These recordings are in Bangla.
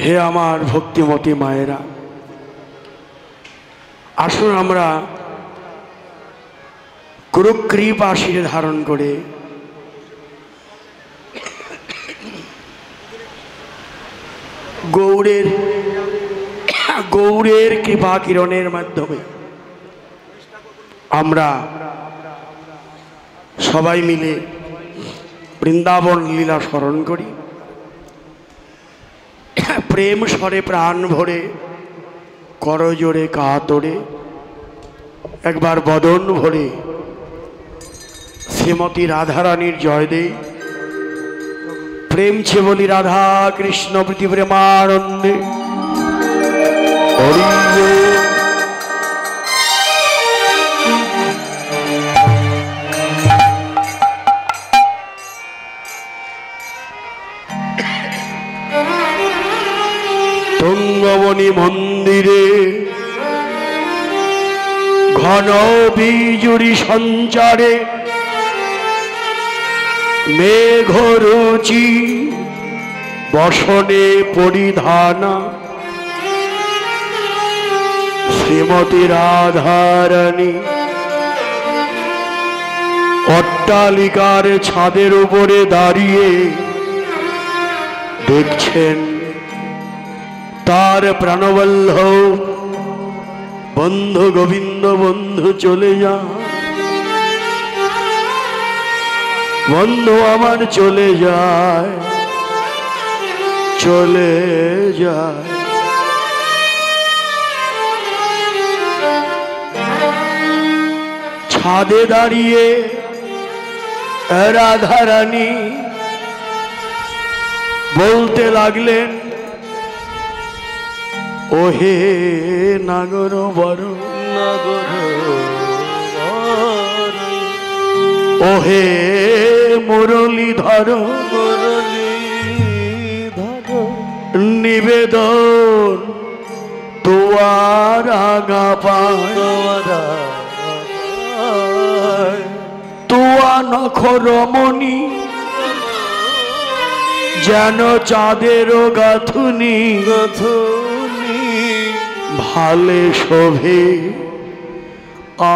হে আমার ভক্তিমতী মায়েরা, আসুন আমরা গুরুকৃপা শিরে ধারণ করে গৌরের কৃপা কিরণের মাধ্যমে আমরা সবাই মিলে বৃন্দাবন লীলা স্মরণ করি। প্রেম স্বরে প্রাণ ভরে করজোড়ে কাতরে একবার বদন ভরে শ্রীমতী রাধারানীর জয় দেই। প্রেম ছে বলি রাধা কৃষ্ণ প্রীতি প্রেমানন্দে হরি তুঙ্গবনী মন্দিরে ঘন বিজুরি সঞ্চারে মেঘরুচি বসনে পরিধানা শ্রীমতী রাধারানী অট্টালিকার ছাদের উপরে দাঁড়িয়ে দেখছেন তার প্রাণবল্লভ বন্ধু গোবিন্দ বন্ধু চলে যা, বন্ধু আমার চলে যায়, চলে যায়। ছাদে দাঁড়িয়ে রাধারানী বলতে লাগলেন, ওহে নাগর বর নাগর, ওহে মুরলীধর মুরলীধর, নিবেদন তোয়ার আগা পায়, তোয়া নখর রমণী যেন চাঁদের গাথুনি গাথুনি, ভালে শোভে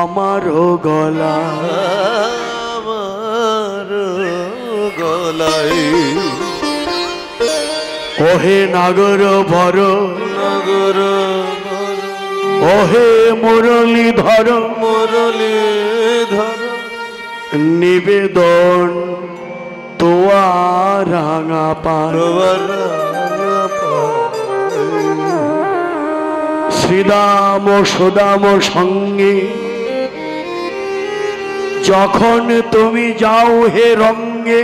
আমার গলা, আমার গলায়। ওহে নাগর বর নাগর, ওহে মুরলীধর মুরলীধর, নিবেদন তোয়া রাঙা পান। শ্রীদাম সুদাম সঙ্গে যখন তুমি যাও হে রঙ্গে,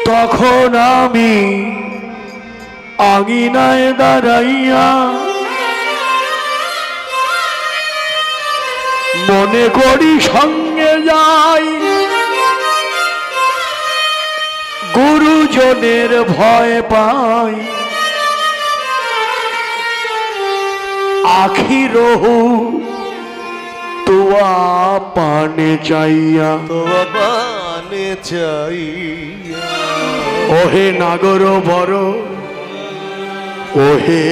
তখন আমি আঙিনায় দাঁড়াইয়া মনে করি সঙ্গে যাই, গুরুজনের ভয় পাই, আখি রহু তোয়া পানে চাইয়া, তোয়া পানে চাইয়া। ওহে নাগর বর, ওহে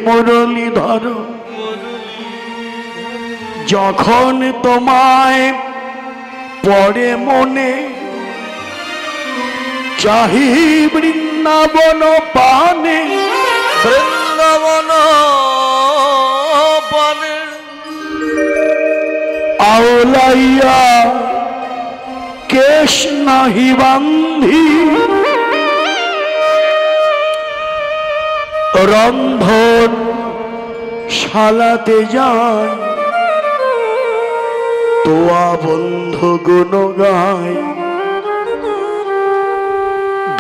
মুরলীধর, যখন তোমায় পড়ে মনে চাহি বৃন্দাবন পানে, বৃন্দাবন পানে আওলাইয়া কেশ নাহি বান্ধি, রন্ধন শালাতে যায়, তোয়া বন্ধু গুণ গায়,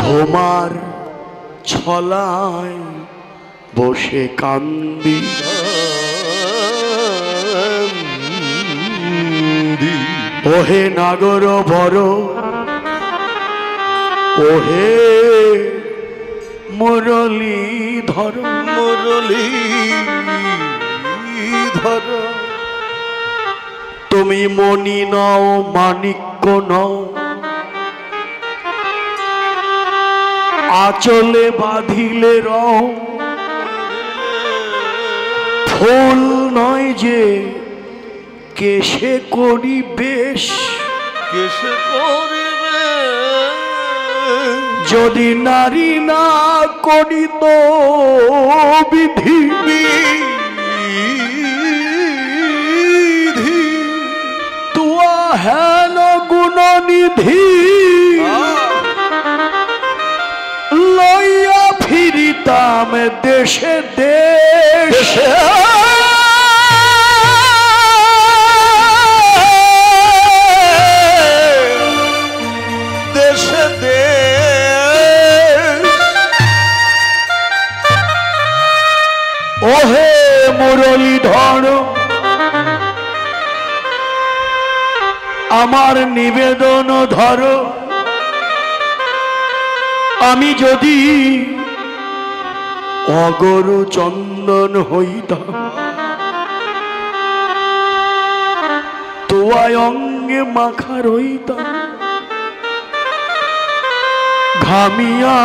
ধোমার ছলায় বসে কান্দি, ওহে নাগর বর, ওহে মুরলীধর মুরলীধর, তুমি মণি নও মাণিক্য নও, আঁচলে বাঁধিলে রং ফুল নয় যে কেশে করি বেশ, কেশে করিবে যদি নারী না করিত বিধি তুয়া হেন গুণনিধি লইয়া ফিরিতাম দেশে দেশে। দেশে ওহে মুরলীধর আমার নিবেদন ধরো, আমি যদি অগরু চন্দন হইতাম তোয়ায় অঙ্গে মাখা রইতাম, ঘামিয়া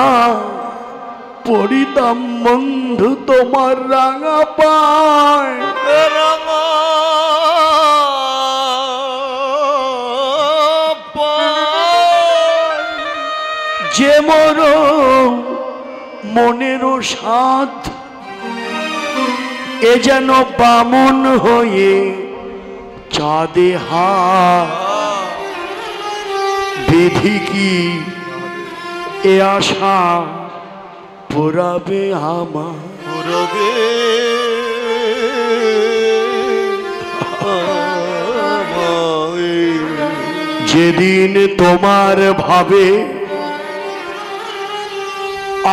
পড়িতাম বন্ধু তোমার রাঙা পায়। যে মোর মনেরও সাধ এ যেন বামন হয়ে চাঁদে হাত, বিধি কি এ আশা পুরাবে আমার পুরবে যেদিন তোমার ভাবে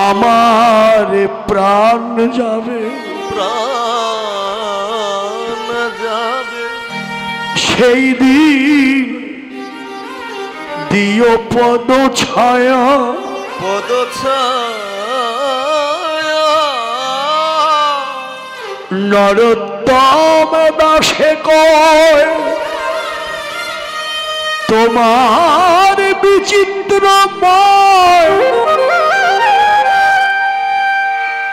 আমার প্রাণ যাবে, প্রাণ যাবে সেই দিন দিও পদ ছায়া, পদ ছায়া নরোত্তম দাসে কয় তোমার বিচিত্রময়,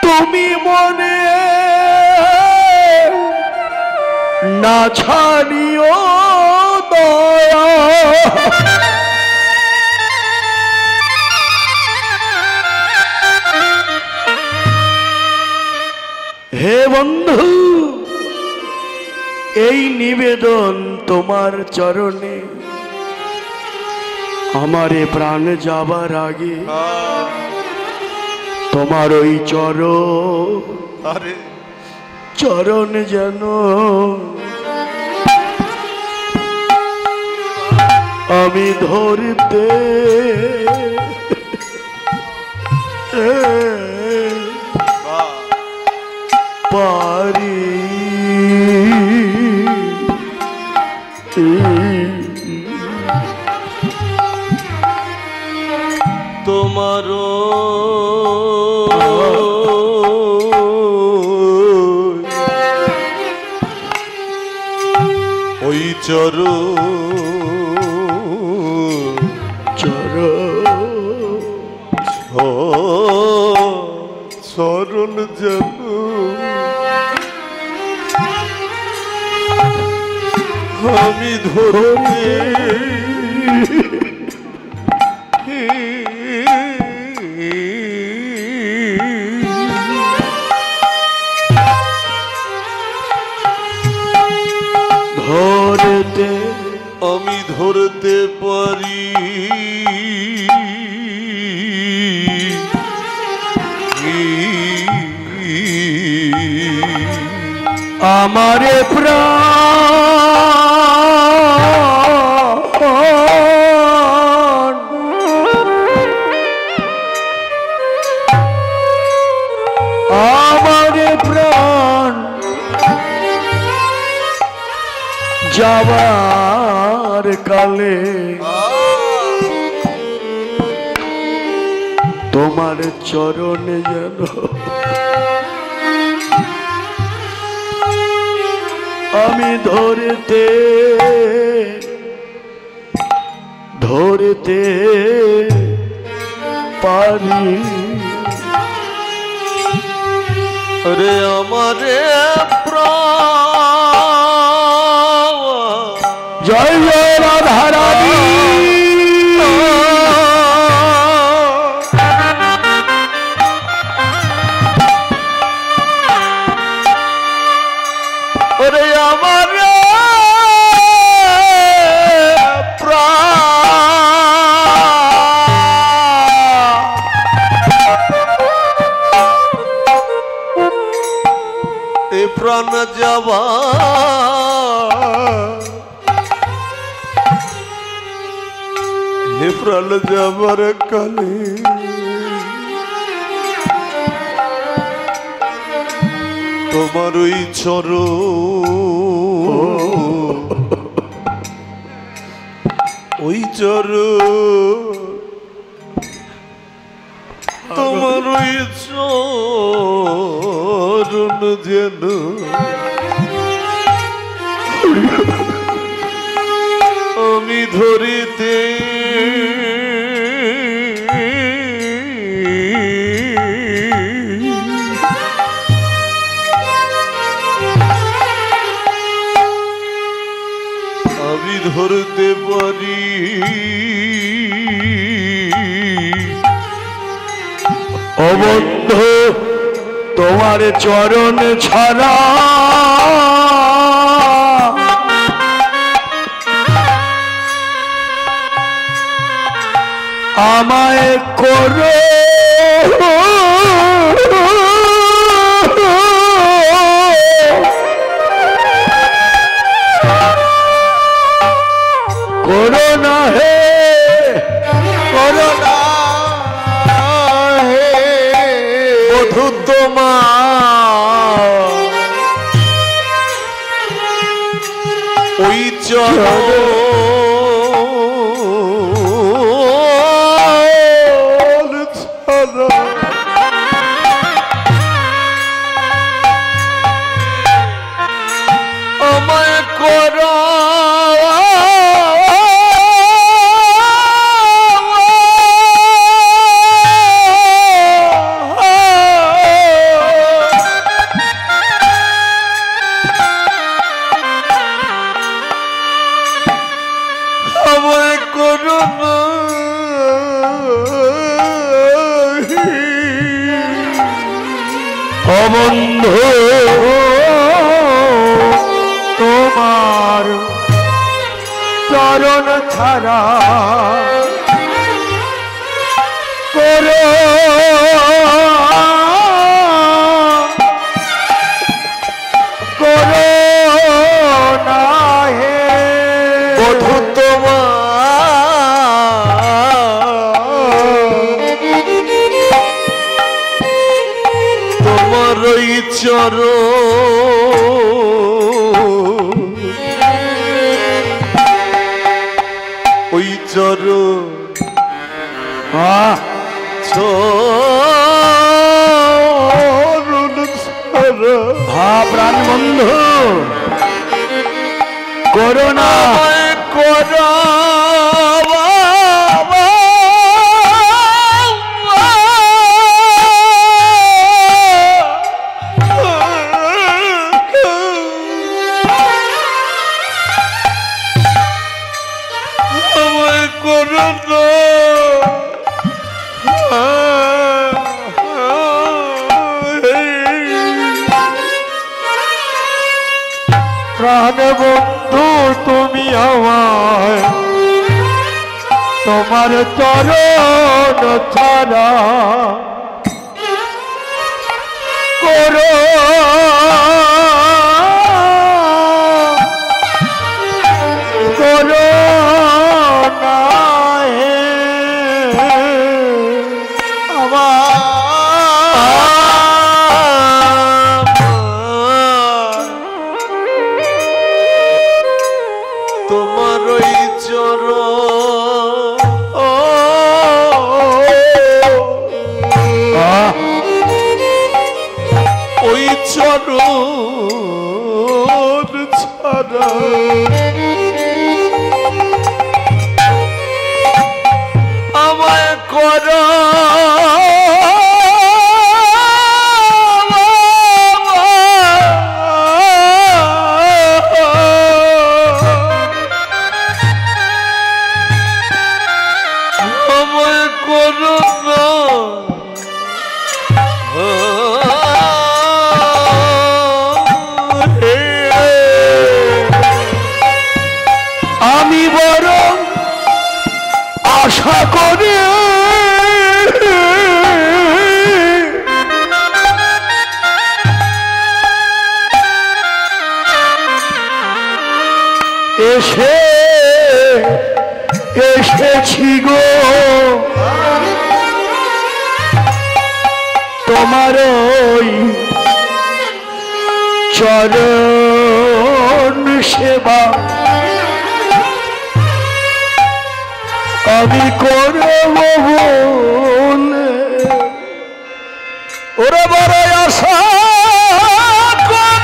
তুমি মনে না ছাড়িও দয়া। হে বন্ধু এই নিবেদন তোমার চরণে, আমারে প্রাণ যাবার আগে তোমার ওই চরণ যেন আমি ধরতে পারি। তোমারও ওই চরণ যেন আমি ধরতে আমি ধরতে পারি। আমারে প্রাণ আমারে প্রাণ যাবার কালে তোমার চরণে যেন আমি ধরতে পারি। রে আমারে প্রাণ জয় জয় রাধা রানী। রে আমারে প্রাণ যাবা হে প্রাণ যাবার কালে তোমার ওই তোমার ওই চরণ যেন আমি ধরিতে আমি ধরতে পারি। ও বন্ধু তোমার চরণ ছাড়া আমায় করো করোনা হে করোনা হে বধূ তোমার ওই চরণ ছাড়া আমায় করো বন্ধু তোমার চরণ ছাড়া করো করো না হে বধূ তোমার ওই চরণ প্রাণ বন্ধু করোনা করো প্রাণ বন্ধু তুমি আমায় তোমার চরণ ছাড়া করো করো না হে তোমার ওই চরণ ছাড়া আমায় করো আমায় করো না আমি বরং আশা করি এসেছি গো তোমার ওই চরণ সেবা আমি করব বলে ওরা বড় আশা করে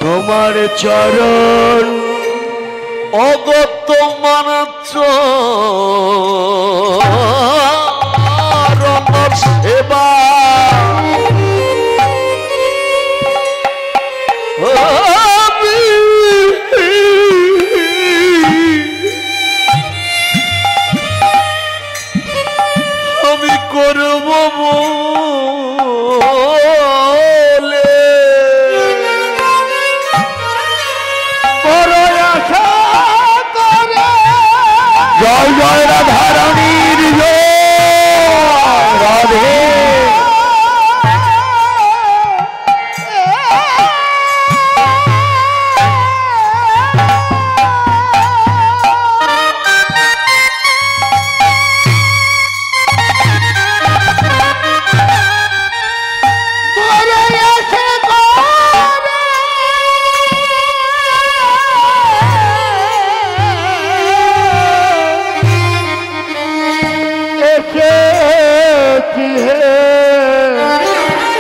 তোমার চরণ অগত মান চরণ সেবা আমি করব জয় জয় রাধারানীর জয় রাধে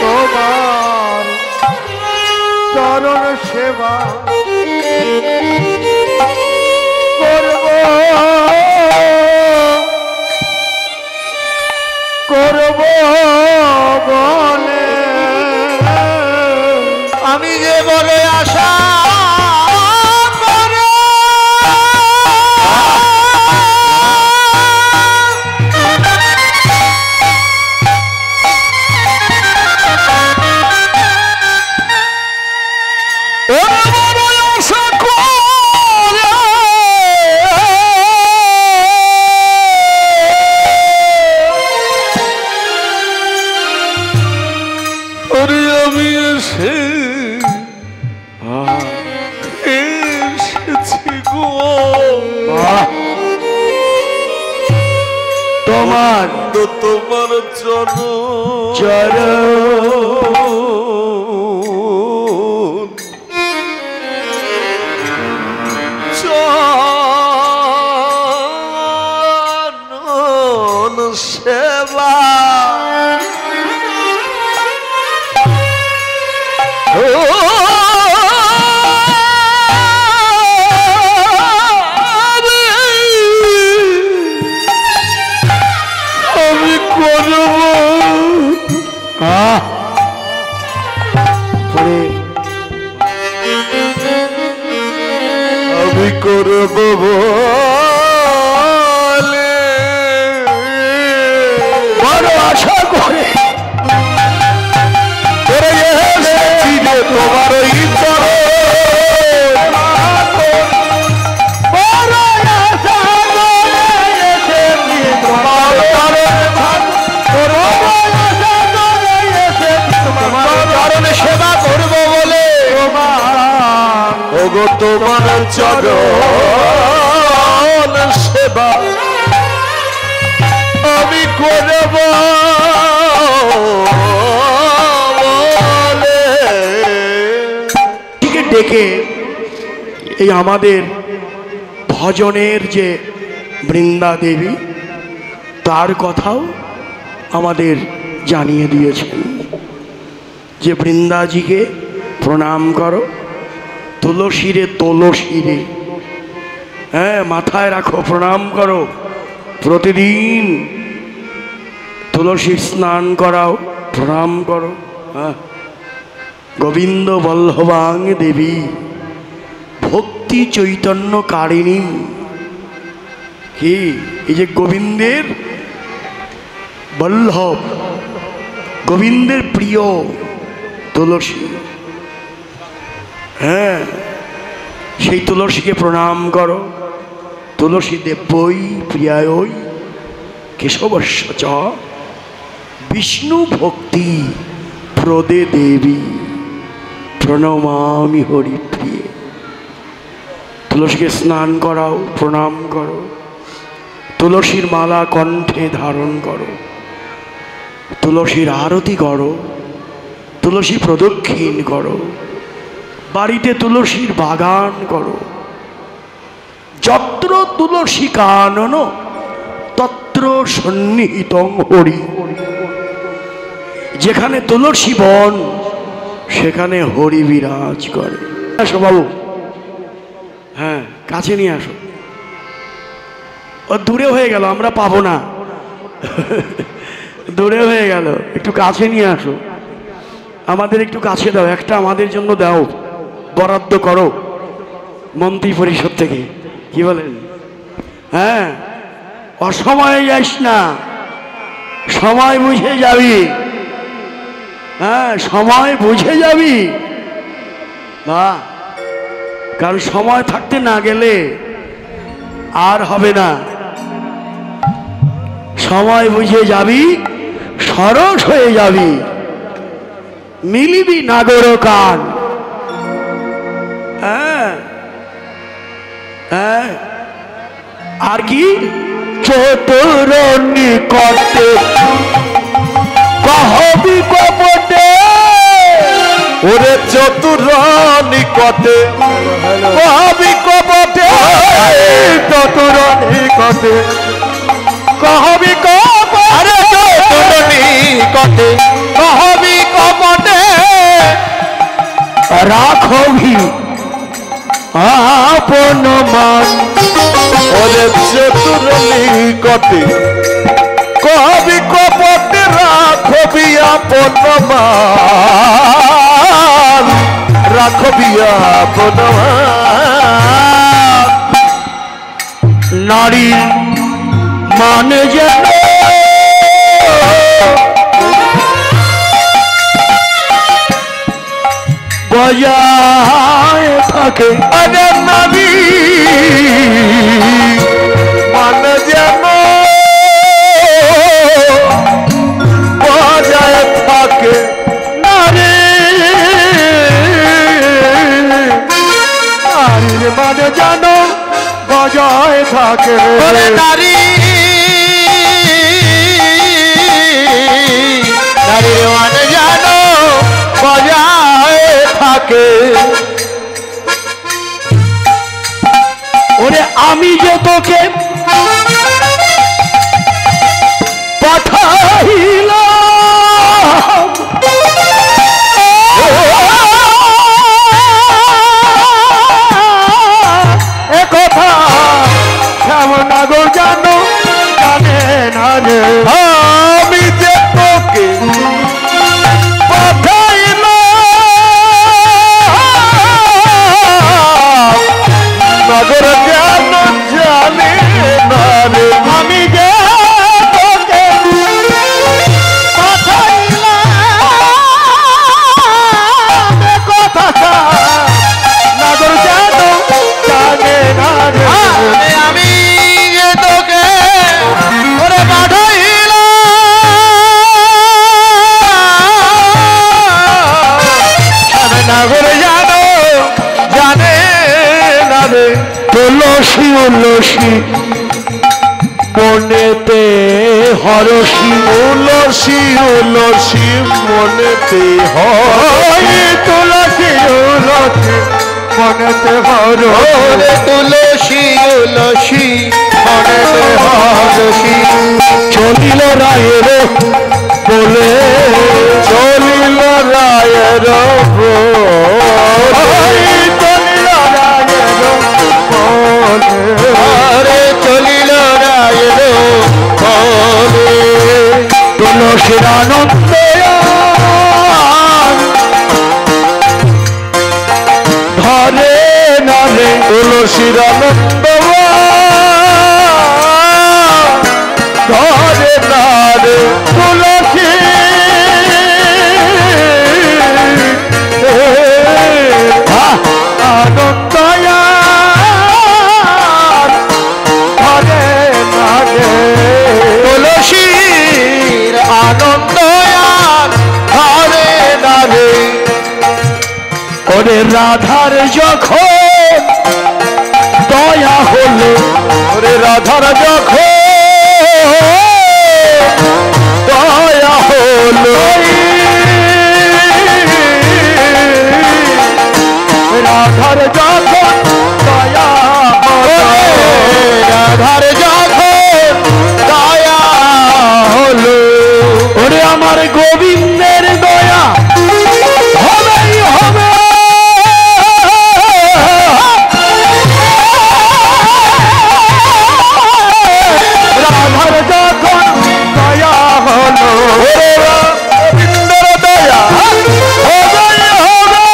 তোমার চরণ সেবা করব বলে আমি যে বলে আশা তোমার তোমার চরণ চরণ সেবা আমি করব বলে বড় আশা করে তোমার তোমার চরণ সেবা আমি করব ডেকে এই আমাদের ভজনের যে বৃন্দা দেবী তার কথাও আমাদের জানিয়ে দিয়েছেন যে বৃন্দাজিকে প্রণাম করো, তুলসীরে তুলসীরে, হ্যাঁ মাথায় রাখো, প্রণাম করো, প্রতিদিন তুলসী স্নান করাও, প্রণাম করো। হ্যাঁ, গোবিন্দ বল্লভাং দেবী ভক্তি চৈতন্য কারিণী। কি এই যে গোবিন্দের বল্লভ, গোবিন্দের প্রিয় তুলসী, হ্যাঁ সেই তুলসীকে প্রণাম করো। তুলসী দেব্যই প্রিয়ায় কেশবস্য চ বিষ্ণু ভক্তি প্রদে দেবী প্রণমামি হরিপ্রিয়ে। তুলসীকে স্নান করাও, প্রণাম করো, তুলসীর মালা কণ্ঠে ধারণ করো, তুলসীর আরতি করো, তুলসী প্রদক্ষিণ করো, বাড়িতে তুলসীর বাগান করো। যত্র তুলসী কানন তত্র সন্নিহিতং হরি। যেখানে তুলসী বন সেখানে হরি বিরাজ করে। আসো বাবু, হ্যাঁ কাছে নিয়ে আসো। ও দূরে হয়ে গেল, আমরা পাবো না, দূরে হয়ে গেল, একটু কাছে নিয়ে আসো। আমাদের একটু কাছে দাও, একটা আমাদের জন্য দাও, বরাদ্দ করো মন্ত্রী পরিষদ থেকে, কি বলেন? হ্যাঁ, অসময়ে যাস না, সময় বুঝে যাবি। হ্যাঁ, সময় বুঝে যাবি না, কারণ সময় থাকতে না গেলে আর হবে না। সময় বুঝে যাবি, সরস হয়ে যাবি, মিলিবি নাগর কান। হ্যাঁ হ্যাঁ, আর কি চতুর নিকটে কহবি কপটে, ওরে চতুর নিকটে কহবি কপটে, চতুর নিকটে কহবি কপটে, আরে চতুর নিকটে কহবি কপটে, রাখবি আপন মান। ওরে চতুর নিকটে কহবি কপটে, রাখবি আপন মান, রাখবি আপন মান। নারী মানে যেন বজায় থাকে, আরে নারী মানে যেন বজায় থাকে, নারী নারীর মানে যেন বজায় থাকে। ওরে নারী নারীর মানে যেন বজায় থাকে। ওরে আমি যে তোকে পাঠাইলাম, একথা কেমন নাগর জানো, জানে না রে। আমি যে তোকে পাঠাইলাম, নগর যেন জানে উলসী উলসী মনেতে হরসী উলসী উলসী মনেতে হয় তুলসী উলসী মনেতে ওরে তুলসী উলসী মনেতে হরসী চলিল রায়ের বলে চলিল রায়ের চলিল রায়ের বলে আরে চলিল রায়ের বলে তুলসীর আনন্দ ধরে নারে তুলসীর আনন্দ ধরে নারে তুলসী আনন্দ ধরে নারে তুলসীর আনন্দ ধরে নারে ওরে রাধার যখন দয়া হলো ওরে রাধার যখন দয়া হলো রাধার যখন দয়া হলো রাধার যখন দয়া হলো ওরে আমার গোবিন্দের দয়া হবেই হবে রাধার যখন দয়া হলো গোবিন্দর দয়া হবেই হবে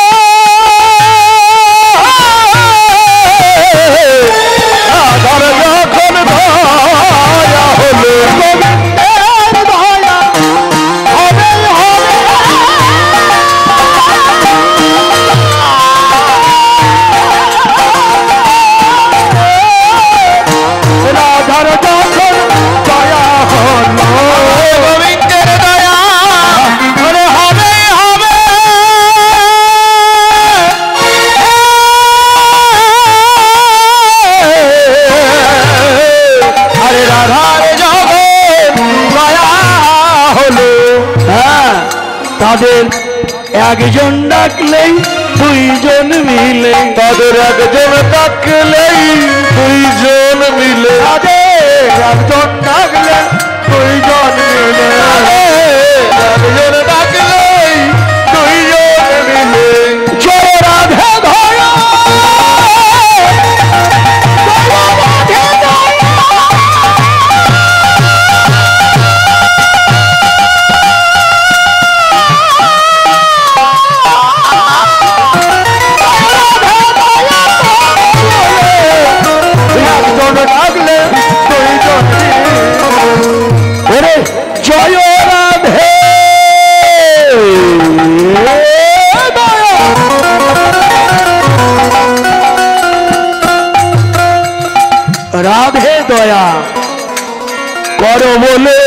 রাধার যখন দয়া হলো গোবিন্দের দয়া হবেই হবে রাধার যখন দয়া হলো গোবিন্দের দয়া ওরে হবেই হবে আরে রাধার যখন দয়া হলো হ্যাঁ তাদের একজন ডাকলেই দুইজন মিলে তাদের একজন ডাকলেই দুইজন মিলে তাদের একজন ডাকলে দুইজন মিলে একজন ডাকলেই দুইজন মিলে জয় রাধে দয়া একজন ডাকলে দুইজন ওরে জয় রাধে দয়া রাধে দয়া করো বলে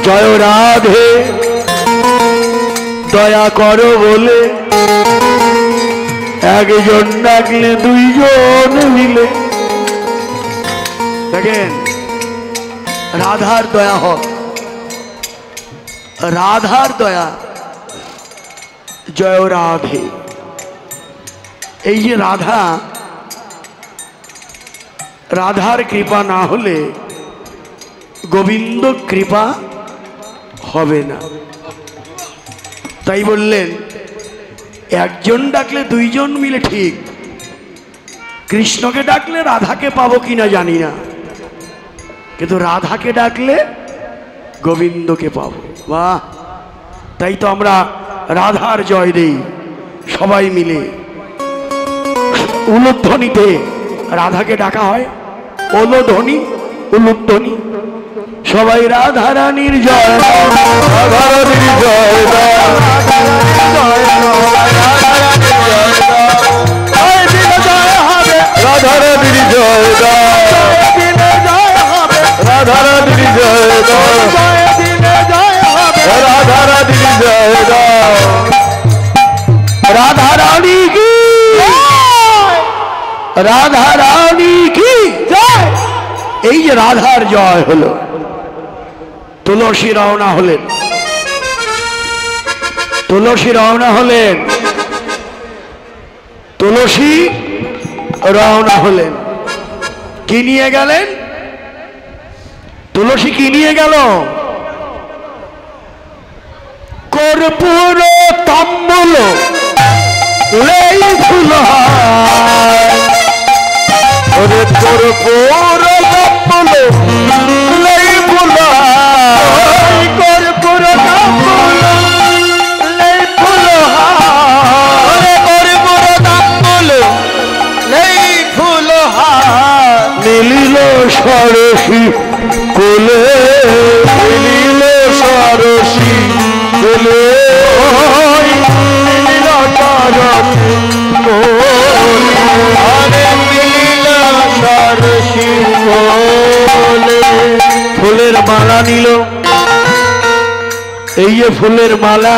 জয় রাধে দয়া করো বলে একজন ডাকলে দুইজন মিলে দেখেন রাধার দয়া হোক রাধার দয়া জয় রাধে এই যে রাধা রাধার কৃপা না হলে গোবিন্দ কৃপা হবে না তাই বললেন একজন ডাকলে দুইজন মিলে ঠিক কৃষ্ণকে ডাকলে রাধাকে পাবো কিনা জানি না কিন্তু রাধাকে ডাকলে গোবিন্দকে পাবো বাহ তাই তো আমরা রাধার জয় দেই সবাই মিলে উলুধ্বনিতে রাধাকে ডাকা হয় ওলধ্বনি উলুধ্বনি সবাই রাধা রানীর জয় রাধা রানীর জয় রাধা রানীর জয় রাধা রানীর জয় রাধা রানীর জয় রাধা রানী কি রাধা রানী কি জয়। এই যে রাধার জয় হলো, তুলসী রওনা হলেন, তুলসী রওনা হলেন, তুলসী রওনা হলেন। কি নিয়ে গেলেন? তুলসী কি নিয়ে গেল? কর্পূর তাম্বুল লেই ফুলহার, ওরে কর্পূর তাম্বুল লেই ফুলহার, কর্পূর তাম্বুল লেই ফুলহার, কর্পূর তাম্বুল লেই ফুলহার, নীল সরসী কোলে, নীল সরসী কোলে, নীল সরসী আরে নীল সরসী কোলে। ফুলের মালা নিল, এই যে ফুলের মালা,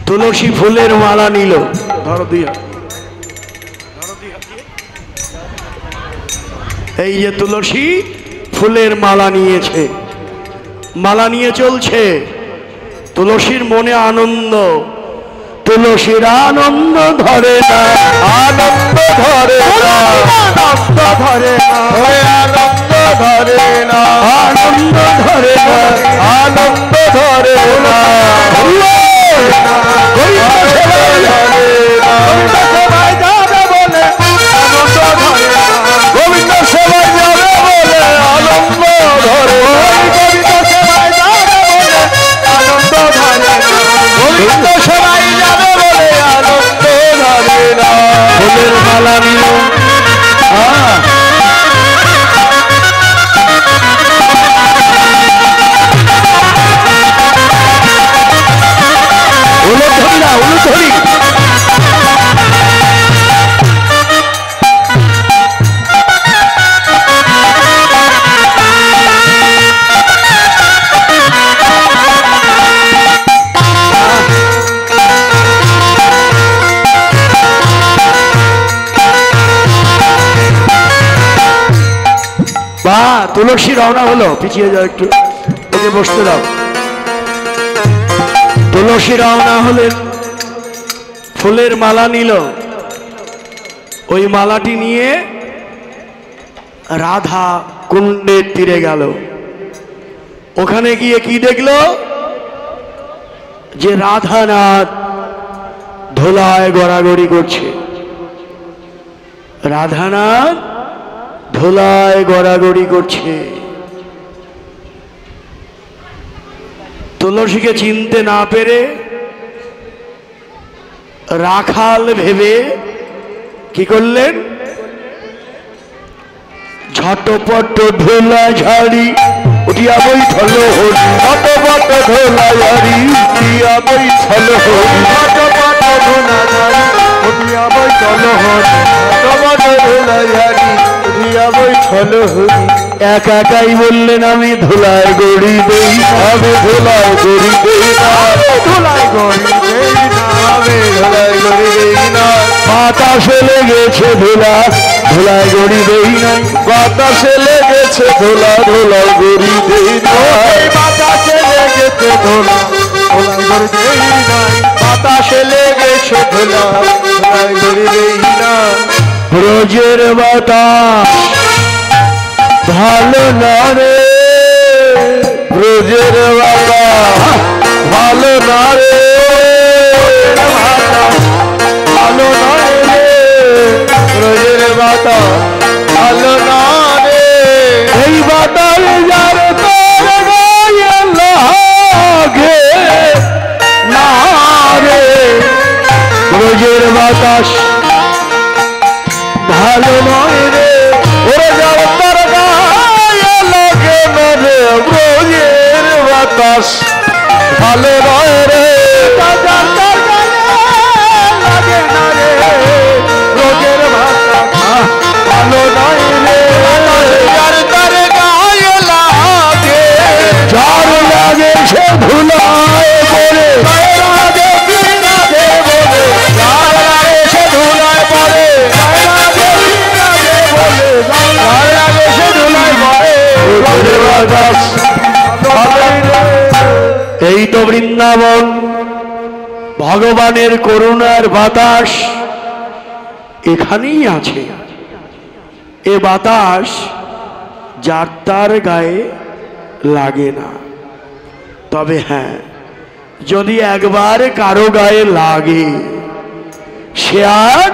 তুলসী ফুলের মালা নিল। ধরো দিয়া, এই যে তুলসী ফুলের মালা নিয়েছে, মালা নিয়ে চলছে। তুলসীর মনে আনন্দ, তুলসীর আনন্দ ধরে না, আনন্দ ধরে না, আনন্দ ধরে না, ওরে আনন্দ ধরে না, আনন্দ ধরে না, আনন্দ ধরে না, সবাই যাবে বলে আনন্দ ধরে না, গোবিন্দ সবাই যাবে বলে আনন্দ ধরে না, গোবিন্দ সবাই যাবে বলে আনন্দ ধরে না, গোবিন্দ সবাই যাবে বলে আনন্দ ধরে না। ফুলের মালা নিল। উলুধ্বনি না, উলুধ্বনি। বা তুলসী রওনা হলো, পিছিয়ে যাও একটু, ওকে বসতে দাও। তুলসী রওনা হলেন, ফুলের মালা নিল, ওই মালাটি নিয়ে রাধা কুণ্ডের তীরে গেল। ওখানে গিয়ে কি দেখলো? যে রাধানাথ ধোলায় গড়াগড়ি করছে, রাধানাথ ধোলায় গড়াগড়ি করছে। তুলসীকে চিনতে না পেরে রাখাল ভেবে কি করলেন? ঝটপট ধোলা ঝাড়ি উঠিয়া বৈঠল হরি, ঝটপট ধোলা ঝাড়ি উঠিয়া বৈঠল হরি, ঝটপট ধোলা ঝাড়ি উঠিয়া বৈঠল হরি, ঝটপট ধোলা ঝাড়ি উঠিয়া বৈঠল হরি। একা একাই বললেন আমি ধোলায় গড়ি দেই, আমি ধোলায় গড়ি দেই না, ধোলায় গড়ি দেই না, আমি ধোলায় গড়ি দেই না, বাতাসে লেগেছে ধোলা, ধোলায় গড়ি দেই নাই, বাতাসে লেগেছে ধোলা, ধোলায় গড়ি দেই না, বাতাসে লেগেছে ধোলা, ধোলায় গড়ি দেই নাই, বাতাসে লেগেছে ধোলা, ধোলায় গড়ি দেই না। রোজের বাতাস ভালো না রে, রোজের বাতাস ভালো না রে, ভালো নয় রে, রোজের বাতাস ভালো না রে, এই বাতাস যার তোর গায়ে লাগে না রে, রোজের বাতাস ভালো নয় রে, ওরে যার তার গায়ে লাগে না রে, রোজের বাতাস ভালো নয় রে, যার তার গায়ে লাগে না রে, রোজের বাতাস ভালো দাস এই তো বৃন্দাবন, ভগবানের করুণার বাতাস এখানেই আছে। এ বাতাস যার তার গায়ে লাগে না, তবে হ্যাঁ, যদি একবার কারো গায়ে লাগে সে আর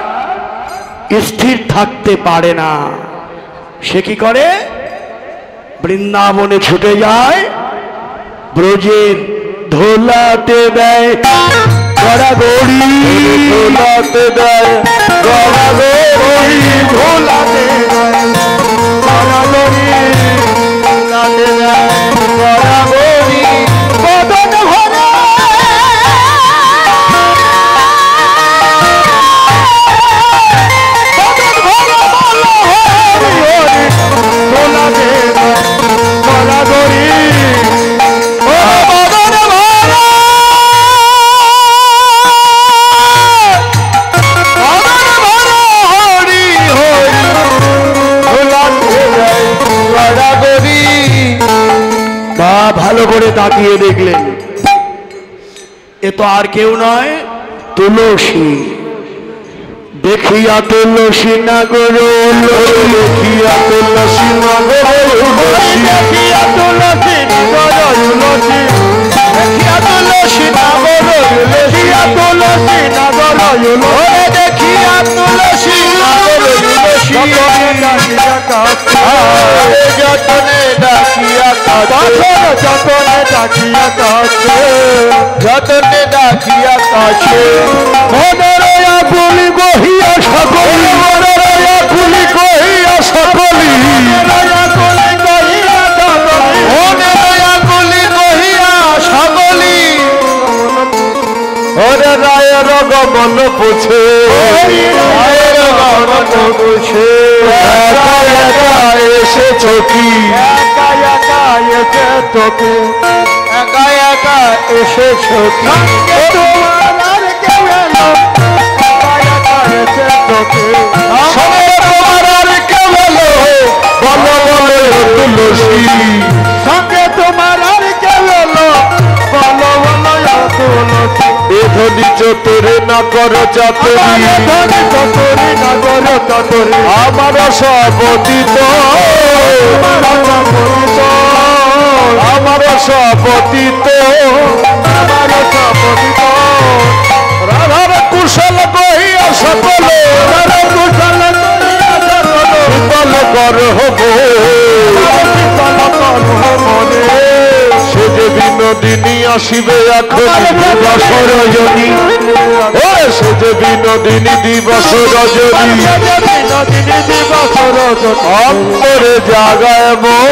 স্থির থাকতে পারে না। সে কি করে? বৃন্দাবনে ছুটে যায়, ব্রজের ধোলাতে দেয় গড়াগড়ি, ধোলাতে দেয় গড়াগড়ি, ধোলাতে দেয় গড়াগড়ি, ধোলাতে দেয় গড়াগড়ি, বদন ভরা ধোলাতে দেয় গড়াগড়ি, ভালো করে তাকিয়ে দেখলেন, এ তো আর কেউ নয়, তুলসী। দেখিয়া তুলসী নাগর, দেখিয়া তুলসী নগর, দেখিয়া তুলসী নগর, দেখিয়া তুলসী নগর, দেখিয়া তুলসী নগর, দেখিয়া তুলসী নগর, যতনে ডাকিয়া কাছে, যতনে ডাকিয়া কাছে, যতনে ডাকিয়া কাছে, মনের আকুলি কহিয়া সকলি, মনের আকুলি কহিয়া সকলি, মনের আকুলি কহিয়া সকলি, ওরে রায়ের গমন পুছে, রায়ের গমন পুছে, একা একা এসেছো কি, একা একা এসে তোকে, একা একা এসেছো কি, তোমার আর কেউ এলো, একা একা এসে তোকে, সঙ্গে তোমার আর কেউ এলো, বলো বলো তুলসী, সঙ্গে তোমার আর কেউ এলো, বলো বলো তুলসী, এ ধনি চতুরে না করো চাতুরি, ধনি চতুরি না করো চাতুরি, আমার সপতিত, আমার সপতিত, আমার সপতিত, রাধার কুশল কহিয়া সকলে, রাধার কুশল কহিয়া সকলে, শীতল কর হব, শীতল কর মনে, সে যে বিনোদিনী আসিবে এখন দিবস রজনী, ও সে যে বিনোদিনী দিবস রজনী, বিনোদিনী দিবস রজনী, অন্তরে জাগায় মন,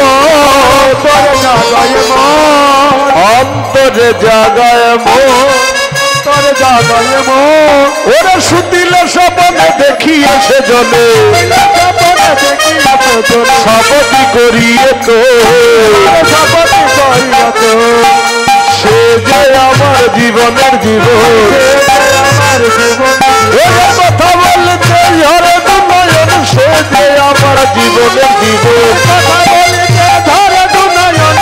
অন্তরে জাগায় মন, অন্তরে জাগায় মন, অন্তরে জাগায় মন, ওরা সুতিলে স্বপনে দেখিয়ে সে জনে, স্বপনে দেখিয়ে সে জনে, শপথি করিয়ে তো, শপথি করিয়ে তো, সে যে আমার জীবনের জীবন, আমার জীবন, ওরা কথা বলতে হরে দুনয়ন, সে যে আমার জীবনের জীবন, কথা বলতে ধরে দুনয়ন,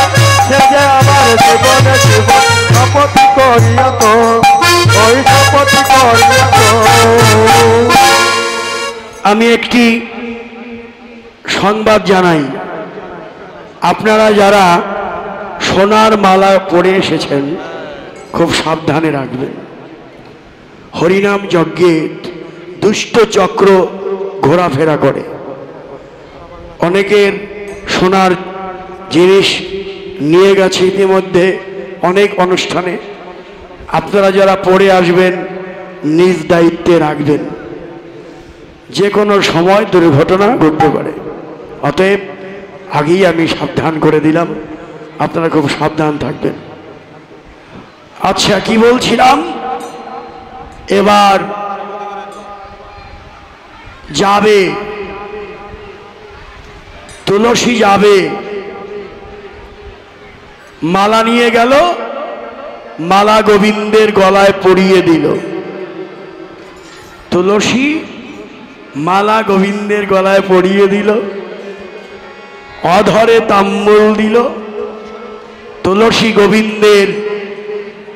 সে যে আমার জীবনের জীবন, শপথি করিয়া তো, ওই শপথি করিয়া তো। আমি একটি সংবাদ জানাই, আপনারা যারা সোনার মালা পরে এসেছেন খুব সাবধানে রাখবেন। হরিনাম যজ্ঞে দুষ্ট চক্র ঘোরাফেরা করে, অনেকের সোনার জিনিস নিয়ে গেছে ইতিমধ্যে অনেক অনুষ্ঠানে। আপনারা যারা পরে আসবেন নিজ দায়িত্বে রাখবেন, যে কোনো সময় দুর্ঘটনা ঘটতে পারে। অতএব আগেই আমি সাবধান করে দিলাম, আপনারা খুব সাবধান থাকবেন। আচ্ছা, কি বলছিলাম, এবার যাবে তুলসী, যাবে মালা নিয়ে গেল, মালা গোবিন্দের গলায় পরিয়ে দিল। তুলসী মালা গোবিন্দের গলায় পরিয়ে দিল, অধরে তাম্বুল দিল, তুলসী গোবিন্দের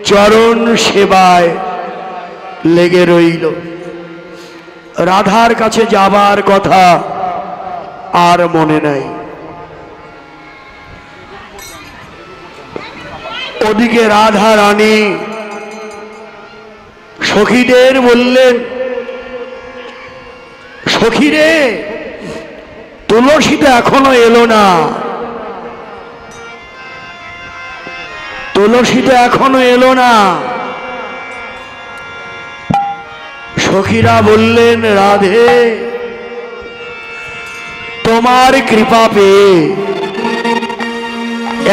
চরণ সেবায় লেগে রইল। রাধার কাছে যাবার কথা আর মনে নাই। ওদিকে রাধা রানী সখীদের বললেন, সখীরে, তুলসী তো এখনো এলো না, তুলসী তো এখনো এলো না। সখীরা বললেন, রাধে, তোমার কৃপা পেয়ে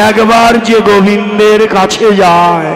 একবার যে গোবিন্দের কাছে যায়